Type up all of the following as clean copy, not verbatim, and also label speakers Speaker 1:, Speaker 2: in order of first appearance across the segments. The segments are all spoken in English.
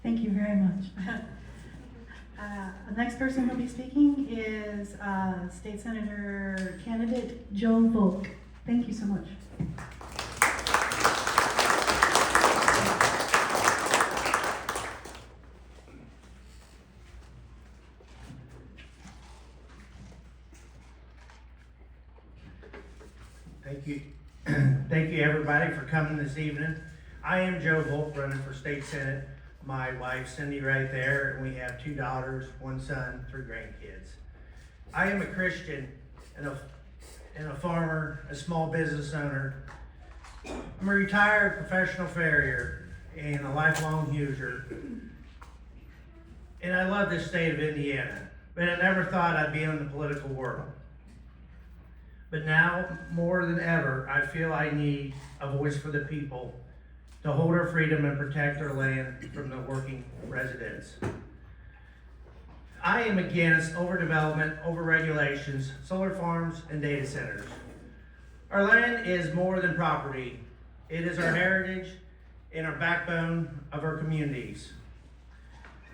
Speaker 1: Thank you very much. The next person who'll be speaking is State Senator candidate Joe Volk. Thank you so much.
Speaker 2: Thank you. Thank you everybody for coming this evening. I am Joe Volk, running for State Senate. My wife Cindy right there, and we have 2 daughters, 1 son, 3 grandkids. I am a Christian and a farmer, a small business owner. I'm a retired professional farrier and a lifelong Hoosier. And I love this state of Indiana, but I never thought I'd be in the political world. But now, more than ever, I feel I need a voice for the people to hold our freedom and protect our land from the working residents. I am against overdevelopment, overregulations, solar farms, and data centers. Our land is more than property. It is our heritage and our backbone of our communities.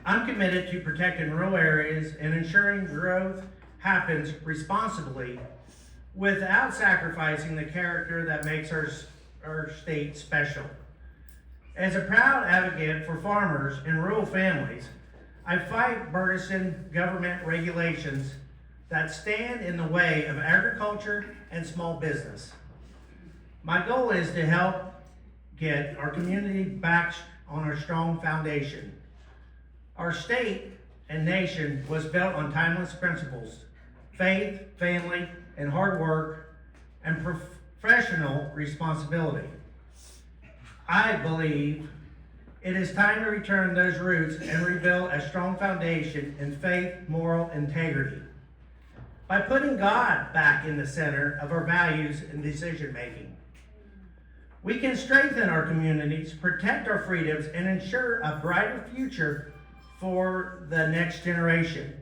Speaker 2: I'm committed to protecting rural areas and ensuring growth happens responsibly without sacrificing the character that makes our state special. As a proud advocate for farmers and rural families, I fight burdensome government regulations that stand in the way of agriculture and small business. My goal is to help get our community back on a strong foundation. Our state and nation was built on timeless principles: faith, family, and hard work, and professional responsibility. I believe it is time to return those roots and rebuild a strong foundation in faith, moral integrity. By putting God back in the center of our values and decision making, we can strengthen our communities, protect our freedoms, and ensure a brighter future for the next generation.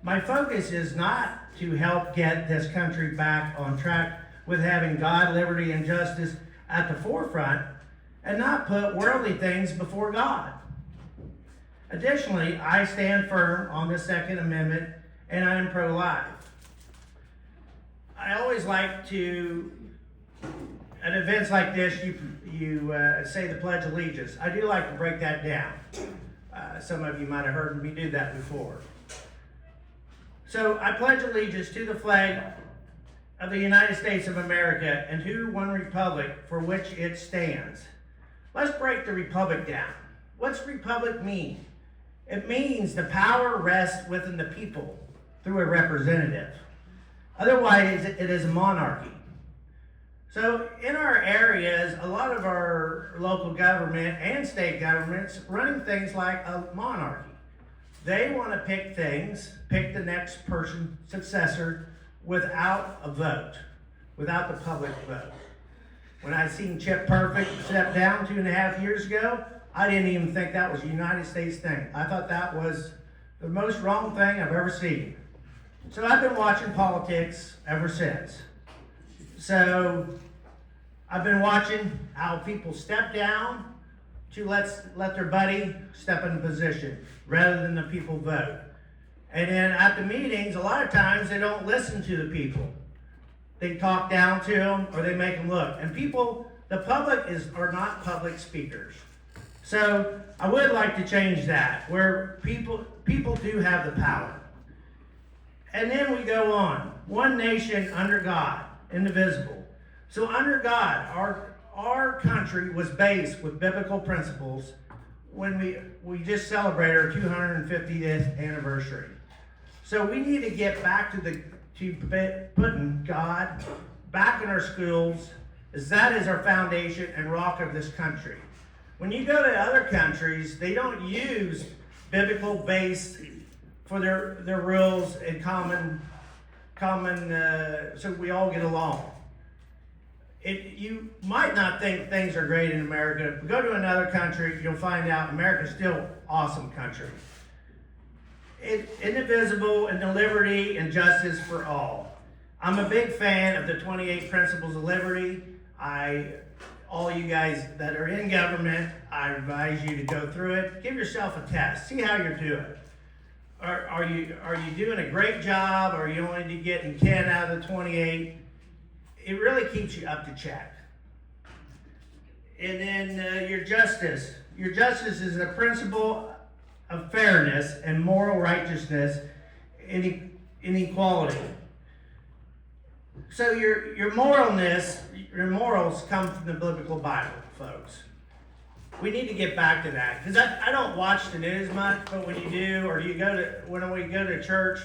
Speaker 2: My focus is not to help get this country back on track with having God, liberty, and justice at the forefront and not put worldly things before God. Additionally, I stand firm on the Second Amendment and I am pro-life. I always like to, at events like this, you say the Pledge of Allegiance. I do like to break that down. Some of you might have heard me do that before. So I pledge allegiance to the flag of the United States of America and to one republic for which it stands. Let's break the republic down. What's republic mean? It means the power rests within the people through a representative. Otherwise, it is a monarchy. So in our areas, a lot of our local government and state governments running things like a monarchy. They want to pick the next person, successor, without a vote, without the public vote. When I seen Chip Perfect step down 2.5 years ago, I didn't even think that was a United States thing. I thought that was the most wrong thing I've ever seen. So I've been watching politics ever since. So I've been watching how people step down to let their buddy step in position rather than the people vote. And then at the meetings, a lot of times they don't listen to the people. They talk down to them or they make them look. And the public are not public speakers. So I would like to change that, where people do have the power. And then we go on. One nation under God, indivisible. So under God, our country was based with biblical principles when we just celebrated our 250th anniversary. So we need to get back to putting God back in our schools, as that is our foundation and rock of this country. When you go to other countries, they don't use biblical base for their rules and common so we all get along. You might not think things are great in America, but go to another country, you'll find out America's still an awesome country. Indivisible and the liberty and justice for all. I'm a big fan of the 28 Principles of Liberty. I all you guys that are in government, I advise you to go through it. Give yourself a test. See how you're doing. Are you doing a great job? Are you only getting 10 out of the 28? It really keeps you up to check. And then your justice. Your justice is a principle of fairness and moral righteousness and equality. So your morals come from the biblical Bible, folks. We need to get back to that, because I don't watch the news much, but when you do, or when we go to church,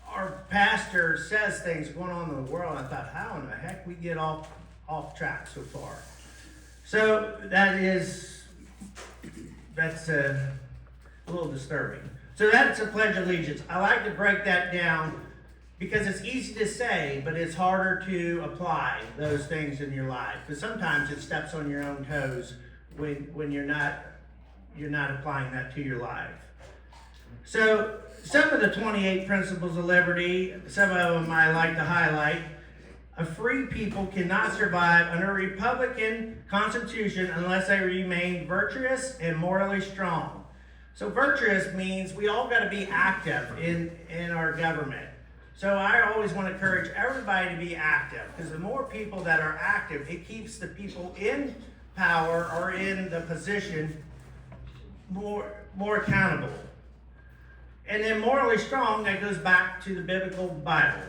Speaker 2: our pastor says things going on in the world. I thought, how in the heck we get off track so far? So that's a little disturbing. So that's a Pledge of Allegiance. I like to break that down because it's easy to say, but it's harder to apply those things in your life. Because sometimes it steps on your own toes when you're not applying that to your life. So some of the 28 principles of liberty, some of them I like to highlight. A free people cannot survive under a Republican Constitution unless they remain virtuous and morally strong. So virtuous means we all got to be active in our government. So I always want to encourage everybody to be active, because the more people that are active, it keeps the people in power or in the position more accountable. And then morally strong, that goes back to the biblical Bible.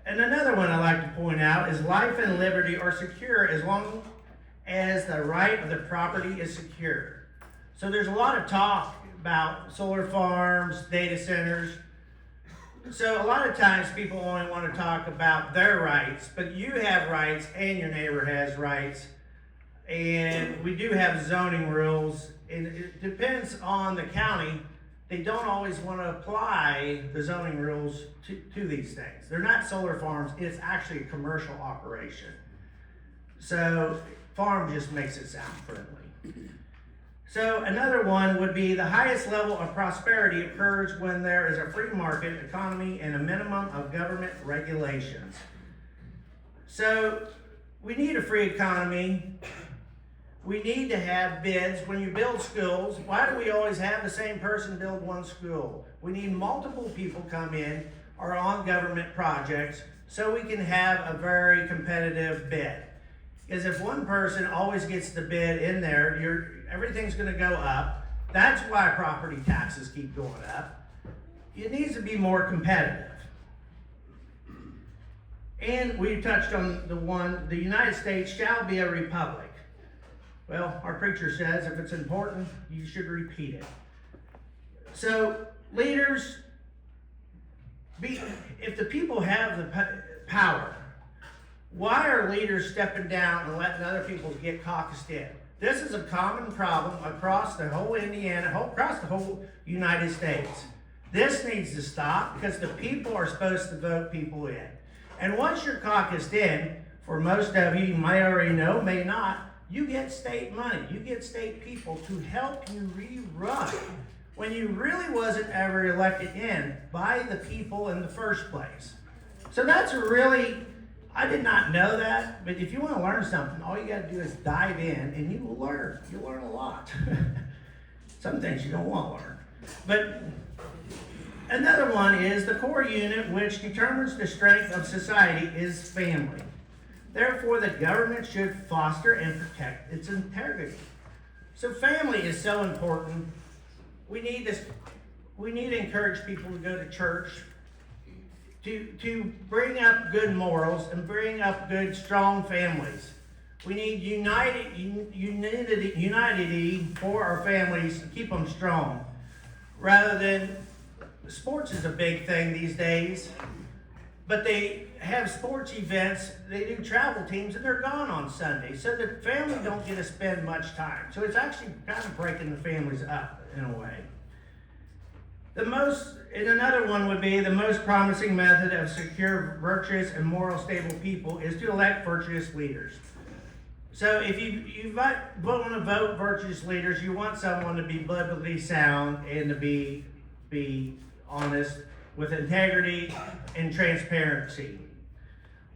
Speaker 2: And another one I like to point out is life and liberty are secure as long as the right of the property is secure. So there's a lot of talk about solar farms, data centers. So a lot of times people only want to talk about their rights, but you have rights and your neighbor has rights. And we do have zoning rules, and it depends on the county. They don't always want to apply the zoning rules to these things. They're not solar farms, it's actually a commercial operation. So farm just makes it sound friendly. So another one would be the highest level of prosperity occurs when there is a free market economy and a minimum of government regulations. So we need a free economy. We need to have bids. When you build schools, why do we always have the same person build one school? We need multiple people come in or on government projects so we can have a very competitive bid. Because if one person always gets the bid in there, everything's going to go up. That's why property taxes keep going up. It needs to be more competitive. And we touched on the United States shall be a republic. Well, our preacher says if it's important, you should repeat it. So leaders, if the people have the power, why are leaders stepping down and letting other people get caucused in? This is a common problem across the whole across the whole United States. This needs to stop because the people are supposed to vote people in. And once you're caucused in, for most of you may already know, may not, you get state money. You get state people to help you rerun when you really wasn't ever elected in by the people in the first place. So that's I did not know that, but if you want to learn something, all you got to do is dive in and you will learn. You'll learn a lot. Some things you don't want to learn. But another one is the core unit which determines the strength of society is family. Therefore, the government should foster and protect its integrity. So family is so important. We need to encourage people to go to church, to bring up good morals and bring up good, strong families. We need unity for our families to keep them strong. Rather than, sports is a big thing these days, but they have sports events, they do travel teams, and they're gone on Sunday. So the family don't get to spend much time. So it's actually kind of breaking the families up in a way. And another one would be the most promising method of secure, virtuous, and moral stable people is to elect virtuous leaders. So if you want to vote virtuous leaders, you want someone to be biblically sound and to be honest with integrity and transparency.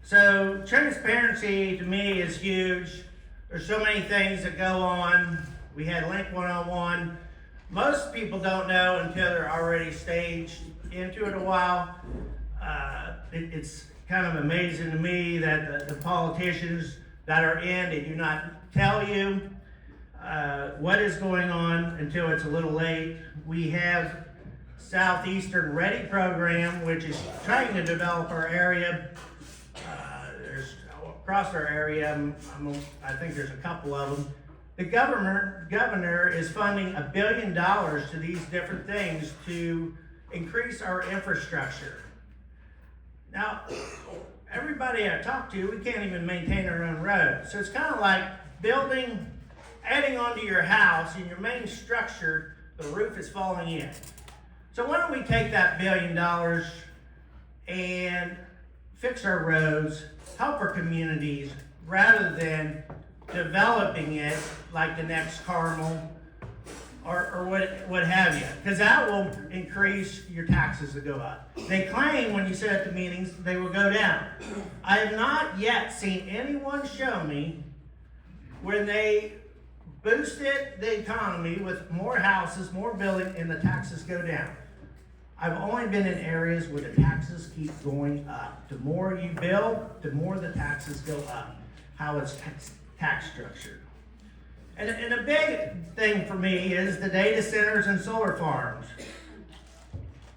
Speaker 2: So transparency to me is huge. There's so many things that go on. We had Link 101. Most people don't know until they're already staged into it a while. It's kind of amazing to me that the politicians that are in, they do not tell you what is going on until it's a little late. We have Southeastern Ready program, which is trying to develop our area. There's across our area, I think there's a couple of them. The governor is funding $1 billion to these different things to increase our infrastructure. Now, everybody I talk to, we can't even maintain our own roads. So it's kind of like adding onto your house, and your main structure, the roof is falling in. So why don't we take that $1 billion and fix our roads, help our communities, rather than developing it like the next Carmel or what have you, because that will increase your taxes to go up. They claim when you sit at the meetings they will go down. I have not yet seen anyone show me when they boosted the economy with more houses, more building, and the taxes go down. I've only been in areas where the taxes keep going up. The more you build, the more the taxes go up. How it's tax structured. And a big thing for me is the data centers and solar farms.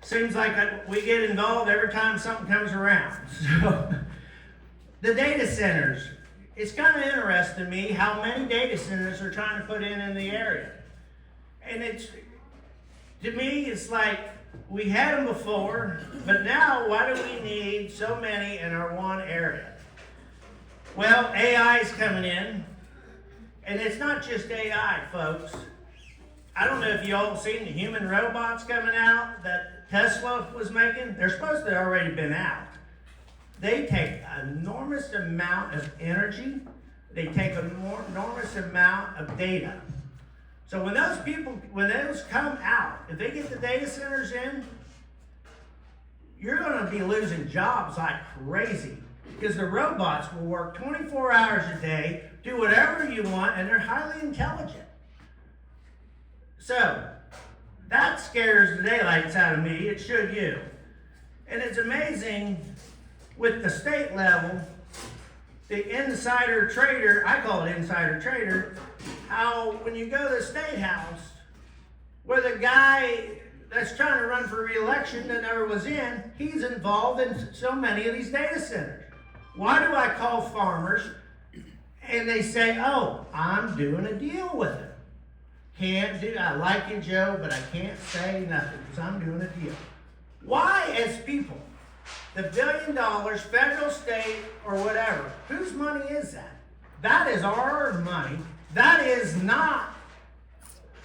Speaker 2: Seems like we get involved every time something comes around. So, the data centers, it's kind of interesting to me how many data centers are trying to put in the area. And to me, it's like we had them before, but now why do we need so many in our one area? Well, AI is coming in. And it's not just AI, folks. I don't know if you all seen the human robots coming out that Tesla was making. They're supposed to have already been out. They take an enormous amount of energy. They take an enormous amount of data. So when those come out, if they get the data centers in, you're going to be losing jobs like crazy. Because the robots will work 24 hours a day, do whatever you want, and they're highly intelligent. So, that scares the daylights out of me. It should you. And it's amazing with the state level, the insider trader, I call it insider trader, how when you go to the state house, where the guy that's trying to run for re-election that never was in, he's involved in so many of these data centers. Why do I call farmers and they say, oh, I'm doing a deal with him. I like you, Joe, but I can't say nothing because I'm doing a deal. Why, as people, the $1 billion, federal, state, or whatever, whose money is that? That is our money. That is not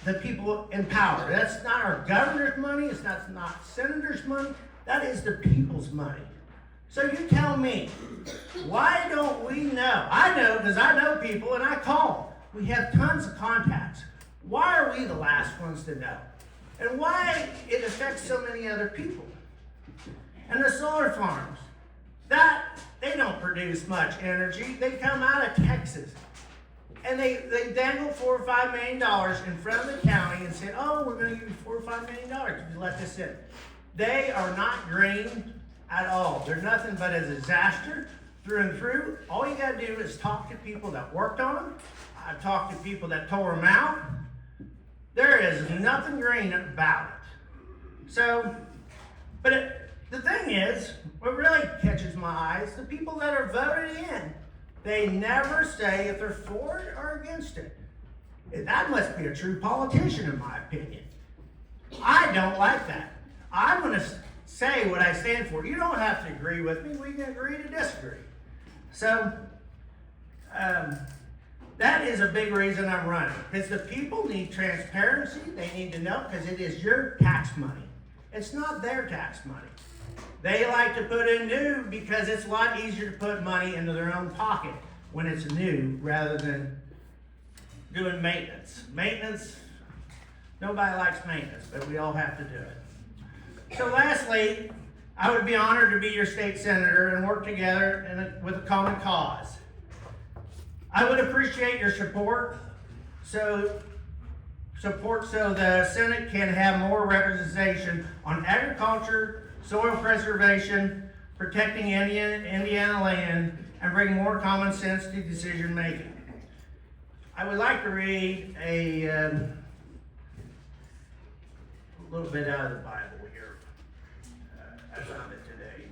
Speaker 2: the people in power. That's not our governor's money. It's not senators' money. That is the people's money. So you tell me, why don't we know? I know because I know people and I call them. We have tons of contacts. Why are we the last ones to know? And why it affects so many other people? And the solar farms, they don't produce much energy. They come out of Texas. And they dangle $4 or $5 million in front of the county and say, oh, we're going to give you $4 or $5 million if you let this in. They are not green at all. They're nothing but a disaster through and through. All you got to do is talk to people that worked on them. I've talked to people that tore them out. There is nothing green about it. So, the thing is, what really catches my eyes, the people that are voted in, they never say if they're for it or against it. That must be a true politician, in my opinion. I don't like that. I'm going to say what I stand for. You don't have to agree with me. We can agree to disagree. So, that is a big reason I'm running. Because the people need transparency. They need to know because it is your tax money. It's not their tax money. They like to put in new because it's a lot easier to put money into their own pocket when it's new rather than doing maintenance. Maintenance, nobody likes maintenance, but we all have to do it. So lastly, I would be honored to be your state senator and work together with a common cause. I would appreciate your support so the Senate can have more representation on agriculture, soil preservation, protecting Indiana land, and bring more common sense to decision making. I would like to read a little bit out of the Bible here. I found it today.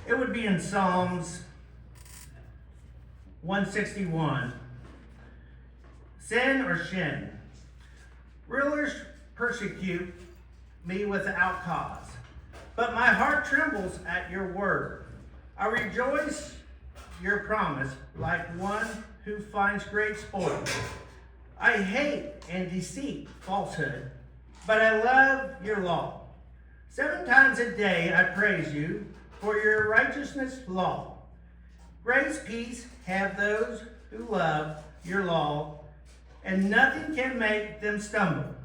Speaker 2: It would be in Psalms 161. Sin or shin. Rulers persecute me without cause, but my heart trembles at your word. I rejoice your promise like one who finds great sport. I hate and deceit, falsehood, but I love your law. 7 times a day I praise you for your righteousness law. Grace, peace have those who love your law, and nothing can make them stumble.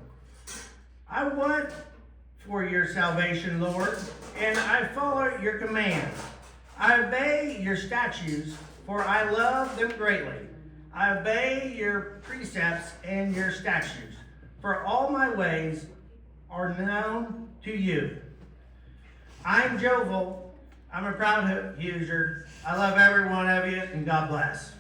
Speaker 2: I want for your salvation, Lord, and I follow your commands. I obey your statutes, for I love them greatly. I obey your precepts and your statutes, for all my ways are known to you. I'm Joe Volk. I'm a proud user. I love every one of you, and God bless.